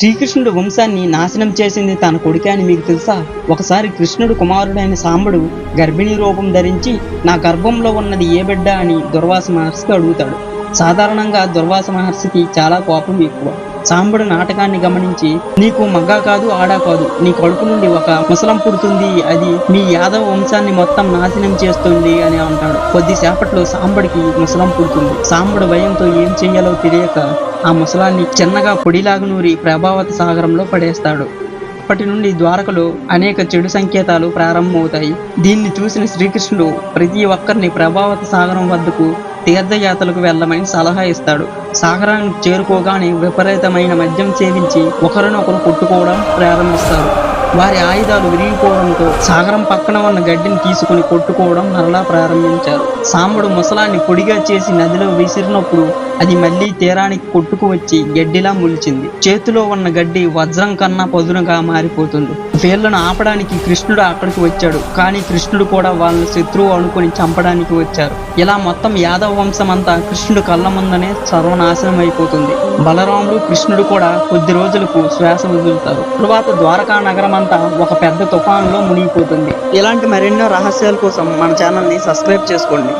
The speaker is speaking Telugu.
శ్రీకృష్ణుడు వంశాన్ని నాశనం చేసింది తన కొడుకే అని మీకు తెలుసా? ఒకసారి కృష్ణుడు కుమారుడైన సాంబడు గర్భిణీ రూపం ధరించి నా గర్భంలో ఉన్నది ఏ బిడ్డ అని దుర్వాస మహర్షికి అడుగుతాడు. సాధారణంగా దుర్వాస మహర్షికి చాలా కోపం ఎక్కువ. సాంబడు నాటకాన్ని గమనించి, నీకు మగ్గా కాదు ఆడా కాదు, నీ కడుపు నుండి ఒక ముసలం పుడుతుంది, అది మీ యాదవ వంశాన్ని మొత్తం నాశనం చేస్తుంది అని అంటాడు. కొద్దిసేపట్లో సాంబడికి ముసలం పుడుతుంది. సాంబడు భయంతో ఏం చెయ్యాలో తెలియక ఆ ముసలాన్ని చిన్నగా పొడిలాగా నూరి ప్రభావతి సాగరంలో పడేస్తాడు. అప్పటి నుండి ద్వారకలో అనేక చెడు సంకేతాలు ప్రారంభమవుతాయి. దీన్ని చూసిన శ్రీకృష్ణుడు ప్రతి ఒక్కరిని ప్రభావతి సాగరం వద్దకు తీర్థయాత్రలకు వెళ్ళమని సలహా ఇస్తాడు. సాగరానికి చేరుకోగానే విపరీతమైన మద్యం సేవించి ఒకరినొకరు కొట్టుకోవడం ప్రారంభిస్తారు. వారి ఆయుధాలు విరిగిపోవడంతో సాగరం పక్కన ఉన్న గడ్డిని తీసుకుని కొట్టుకోవడం మరలా ప్రారంభించారు. సాంబడు ముసలాన్ని పొడిగా చేసి నదిలో విసిరినప్పుడు అది మళ్లీ తీరానికి కొట్టుకు వచ్చి గడ్డిలా ములిచింది. చేతిలో ఉన్న గడ్డి వజ్రం కన్నా పదునుగా మారిపోతుంది. వీళ్లను ఆపడానికి కృష్ణుడు అక్కడికి వచ్చాడు. కానీ కృష్ణుడు కూడా వాళ్ళని శత్రువు అనుకుని చంపడానికి వచ్చారు. ఇలా మొత్తం యాదవ వంశం అంతా కృష్ణుడు కళ్ళ ముందనే సర్వనాశనం అయిపోతుంది. బలరాముడు కృష్ణుడు కూడా కొద్ది రోజులకు శ్వాస వదులుతారు. తరువాత ద్వారకా నగరం అంతా ఒక పెద్ద తుఫానులో మునిగిపోతుంది. ఇలాంటి మరెన్నో రహస్యాల కోసం మన ఛానల్ ని సబ్స్క్రైబ్ చేసుకోండి.